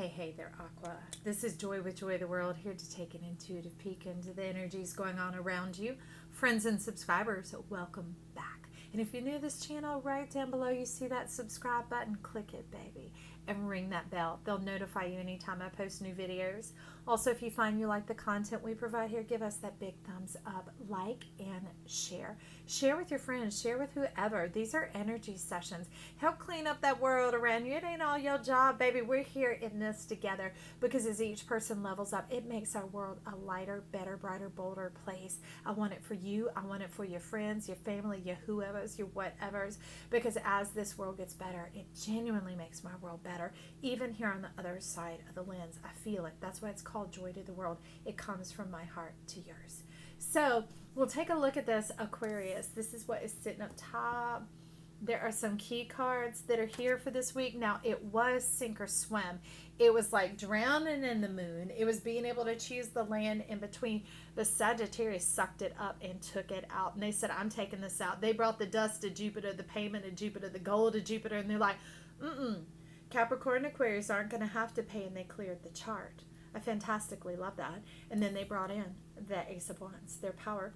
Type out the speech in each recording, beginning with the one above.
Hey there, Aqua. This is Joy with Joy of the World, here to take an intuitive peek into the energies going on around you. Friends and subscribers, welcome back. And if you're new to this channel, right down below you see that subscribe button. Click it, baby, and ring that bell. They'll notify you anytime I post new videos. Also, if you find you like the content we provide here, give us that big thumbs up, like, and share. Share with your friends, share with whoever. These are energy sessions. Help clean up that world around you. It ain't all your job, baby. We're here in this together, because as each person levels up, it makes our world a lighter, better, brighter, bolder place. I want it for you. I want it for your friends, your family, your whoever's, your whatevers, because as this world gets better, it genuinely makes my world better. Even here on the other side of the lens, I feel it. That's why it's called Joy to the World. It comes from my heart to yours. So we'll take a look at this Aquarius. This is what is sitting up top. There are some key cards that are here for this week. Now, it was sink or swim. It was like drowning in the moon. It was being able to choose the land in between. The Sagittarius sucked it up and took it out. And they said, I'm taking this out. They brought the dust to Jupiter, the payment to Jupiter, the gold to Jupiter. And they're like, Capricorn and Aquarius aren't going to have to pay. And they cleared the chart. I fantastically love that. And then they brought in the Ace of Wands, their power.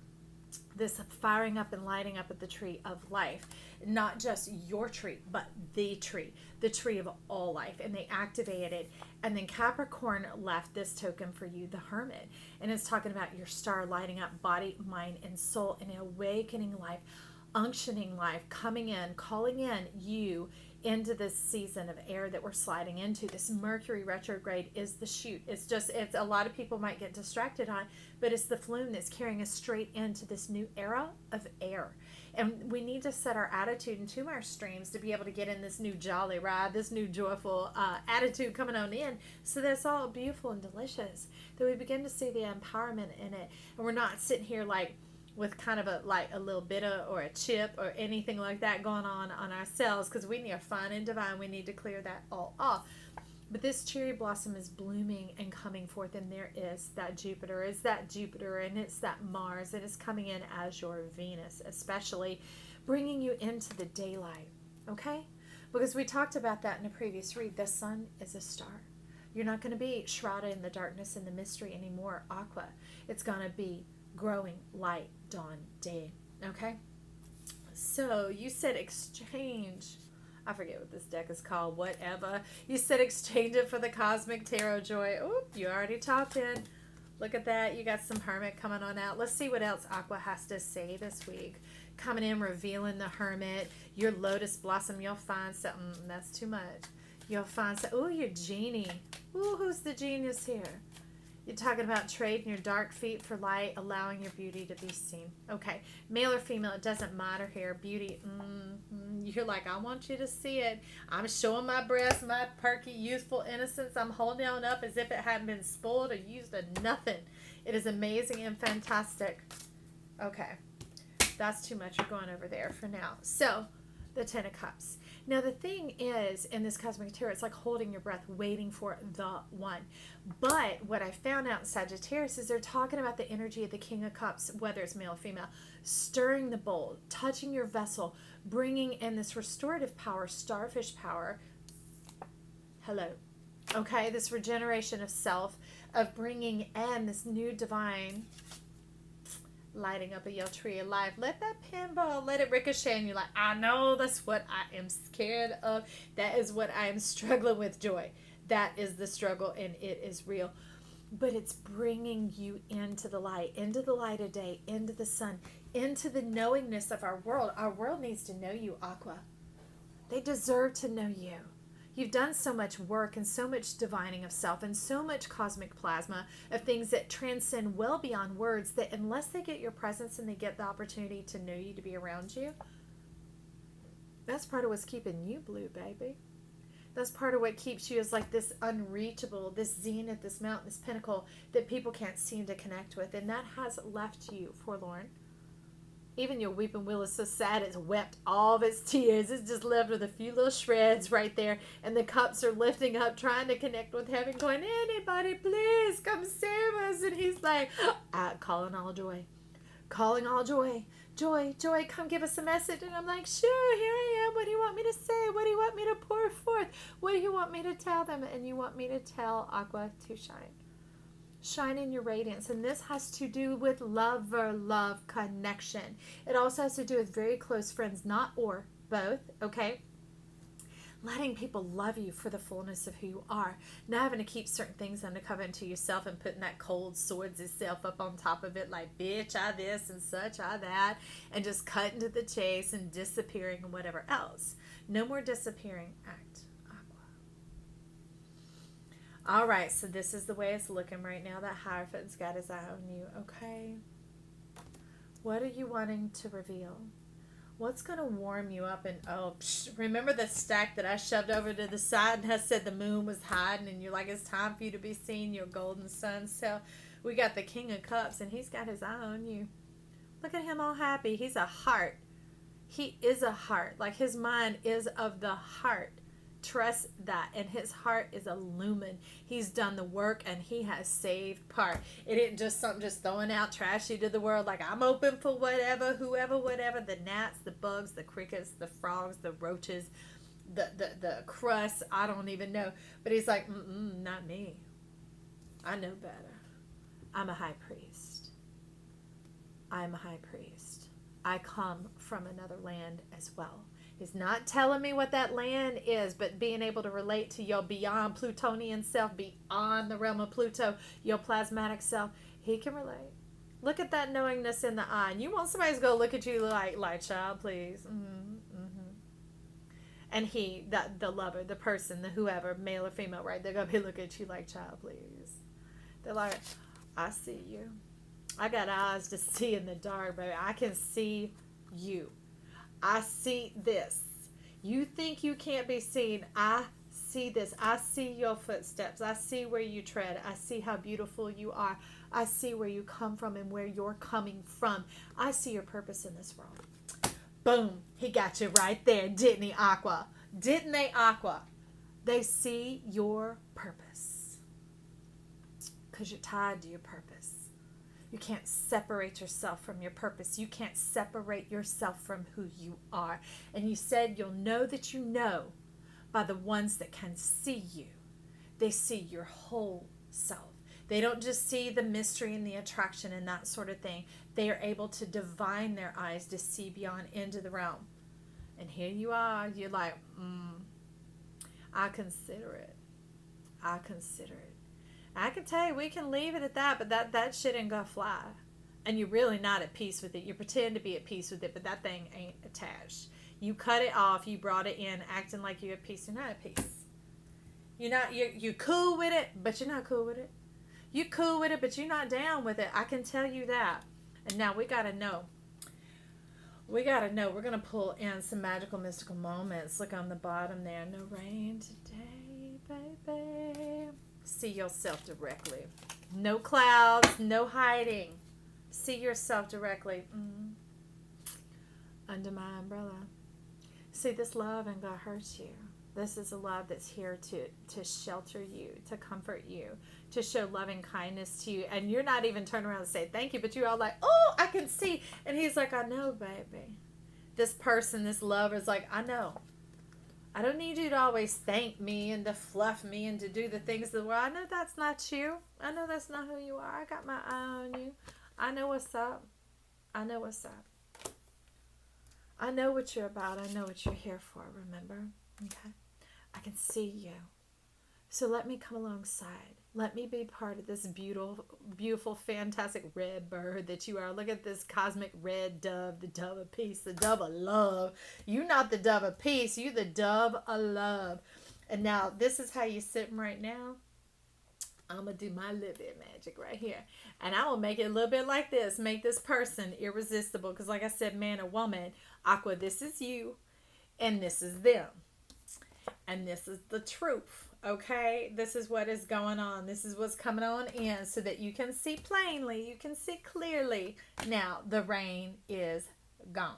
This firing up and lighting up at the tree of life, not just your tree, but the tree of all life. And they activated it. And then Capricorn left this token for you, the Hermit. And it's talking about your star lighting up body, mind, and soul, and awakening life, unctioning life, coming in, calling in you into this season of air that we're sliding into. This Mercury retrograde is the chute. It's a lot of people might get distracted on, but it's the flume that's carrying us straight into this new era of air. And we need to set our attitude and tune our streams to be able to get in this new jolly ride, this new joyful attitude coming on in, so that it's all beautiful and delicious, that we begin to see the empowerment in it. And we're not sitting here like with kind of a little bitter or a chip or anything like that going on ourselves, because we are fine and divine. We need to clear that all off. But this cherry blossom is blooming and coming forth, and there is that Jupiter, and it's that Mars, and it's coming in as your Venus, especially bringing you into the daylight, okay? Because we talked about that in a previous read. The sun is a star. You're not going to be shrouded in the darkness and the mystery anymore, Aqua. It's going to be growing light, dawn, day. Okay, so you said exchange. I forget what this deck is called, whatever. You said exchange it for the Cosmic Tarot Joy. Oop, you already talking. Look at that. You got some Hermit coming on out. Let's see what else Aqua has to say this week. Coming in, revealing the Hermit. Your Lotus Blossom, you'll find something. That's too much. You'll find some. Ooh, your Genie. Ooh, who's the genius here? You're talking about trading your dark feet for light, allowing your beauty to be seen. Okay, male or female, it doesn't matter here. Beauty, you're like, I want you to see it. I'm showing my breasts, my perky, youthful innocence. I'm holding on up as if it hadn't been spoiled or used or nothing. It is amazing and fantastic. Okay, that's too much. You're going over there for now. So, the Ten of Cups. Now, the thing is, in this Cosmic Tarot, it's like holding your breath, waiting for the one. But what I found out in Sagittarius is they're talking about the energy of the King of Cups, whether it's male or female, stirring the bowl, touching your vessel, bringing in this restorative power, starfish power. Hello. Okay, this regeneration of self, of bringing in this new divine lighting up a your tree of life. Let that pinball, let it ricochet, and you're like, I know that's what I am scared of. That is what I am struggling with, Joy. That is the struggle, and it is real. But it's bringing you into the light of day, into the sun, into the knowingness of our world. Our world needs to know you, Aqua. They deserve to know you. You've done so much work and so much divining of self and so much cosmic plasma of things that transcend well beyond words, that unless they get your presence and they get the opportunity to know you, to be around you, that's part of what's keeping you blue, baby. That's part of what keeps you as like this unreachable, this zenith, this mountain, this pinnacle that people can't seem to connect with. And that has left you forlorn. Even your weeping willow is so sad it's wept all of its tears. It's just left with a few little shreds right there. And the cups are lifting up, trying to connect with heaven, going, anybody, please come save us. And he's like, calling all joy. Calling all joy Joy, Joy, come give us a message. And I'm like, sure, here I am. What do you want me to say? What do you want me to pour forth? What do you want me to tell them? And you want me to tell Aqua to shine. Shine in your radiance. And this has to do with love connection. It also has to do with very close friends, not or, both, okay? Letting people love you for the fullness of who you are. Not having to keep certain things undercover into yourself and putting that cold swords itself up on top of it like, bitch, I this and such, I that. And just cutting to the chase and disappearing and whatever else. No more disappearing. Act. Aqua. All right, so this is the way it's looking right now. That Hierophant's got his eye on you, okay? What are you wanting to reveal? What's going to warm you up? And remember the stack that I shoved over to the side and I said the moon was hiding and you're like, it's time for you to be seen, your golden sun. So we got the King of Cups and he's got his eye on you. Look at him all happy. He's a heart. He is a heart. Like his mind is of the heart. Trust that. And his heart is a lumen. He's done the work and he has saved part. It ain't just something just throwing out trashy to the world like I'm open for whatever, whoever, whatever. The gnats, the bugs, the crickets, the frogs, the roaches, the crusts. I don't even know. But he's like, not me. I know better. I'm a high priest. I'm a high priest. I come from another land as well. He's not telling me what that land is, but being able to relate to your beyond Plutonian self, beyond the realm of Pluto, your plasmatic self, he can relate. Look at that knowingness in the eye. And you want somebody to go look at you like child, please. And he, the lover, the person, the whoever, male or female, right? They're going to be looking at you like child, please. They're like, I see you. I got eyes to see in the dark, baby. I can see you. I see this. You think you can't be seen. I see this. I see your footsteps. I see where you tread. I see how beautiful you are. I see where you come from and where you're coming from. I see your purpose in this world. Boom. He got you right there, didn't he, Aqua? Didn't they, Aqua? They see your purpose. Because you're tied to your purpose. You can't separate yourself from your purpose. You can't separate yourself from who you are. And you said you'll know that you know by the ones that can see you. They see your whole self. They don't just see the mystery and the attraction and that sort of thing. They are able to divine their eyes to see beyond into the realm. And here you are. You're like, I consider it. I consider it. I can tell you, we can leave it at that, but that shit ain't gonna fly. And you're really not at peace with it. You pretend to be at peace with it, but that thing ain't attached. You cut it off, you brought it in, acting like you're at peace. You're not at peace. You're cool with it, but you're not cool with it. You're cool with it, but you're not down with it. I can tell you that. And now we gotta know. We're gonna pull in some magical, mystical moments. Look on the bottom there. No rain today, baby. See yourself directly. No clouds, no hiding. See yourself directly. Under my umbrella. See, this love ain't gonna hurt you. This is a love that's here to shelter you, to comfort you, to show loving kindness to you. And you're not even turning around and say thank you, but you're all like, oh, I can see. And he's like, I know, baby. This person, this lover is like, I know. I don't need you to always thank me and to fluff me and to do the things that, well, I know that's not you. I know that's not who you are. I got my eye on you. I know what's up. I know what's up. I know what you're about. I know what you're here for, remember? Okay? I can see you. So let me come alongside. Let me be part of this beautiful, beautiful, fantastic red bird that you are. Look at this cosmic red dove, the dove of peace, the dove of love. You're not the dove of peace. You're the dove of love. And now this is how you're sitting right now. I'm going to do my little bit of magic right here. And I will make it a little bit like this. Make this person irresistible. Because like I said, man or woman, Aqua, this is you. And this is them. And this is the truth. Okay, this is what is going on. This is what's coming on in so that you can see plainly. You can see clearly. Now, the rain is gone.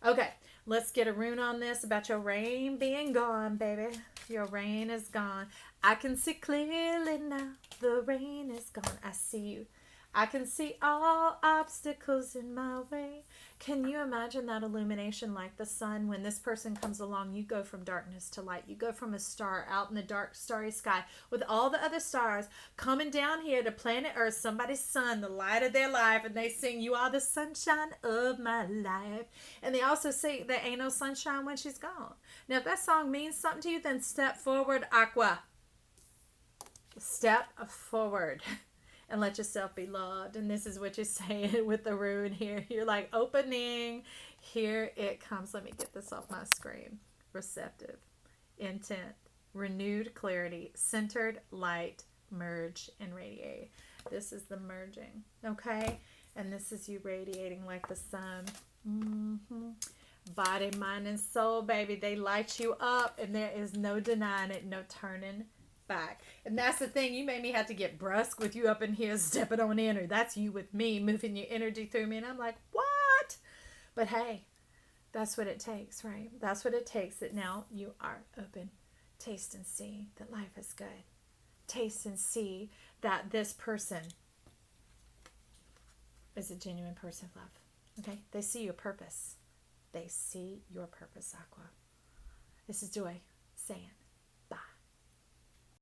Okay, let's get a rune on this about your rain being gone, baby. Your rain is gone. I can see clearly now. The rain is gone. I see you. I can see all obstacles in my way. Can you imagine that illumination like the sun? When this person comes along, you go from darkness to light. You go from a star out in the dark, starry sky with all the other stars coming down here to planet Earth, somebody's sun, the light of their life, and they sing, "You are the sunshine of my life." And they also say, "There ain't no sunshine when she's gone." Now, if that song means something to you, then step forward, Aqua. Step forward. And let yourself be loved. And this is what you're saying with the rune here. You're like, opening. Here it comes. Let me get this off my screen. Receptive. Intent. Renewed clarity. Centered light. Merge and radiate. This is the merging. Okay? And this is you radiating like the sun. Body, mind, and soul, baby. They light you up. And there is no denying it. No turning back. And that's the thing, you made me have to get brusque with you up in here stepping on in, or that's you with me moving your energy through me, and I'm like, what? But hey, that's what it takes, right? That's what it takes, that now you are open. Taste and see that life is good. Taste and see that this person is a genuine person of love. Okay? They see your purpose. They see your purpose, Aqua. This is Joy saying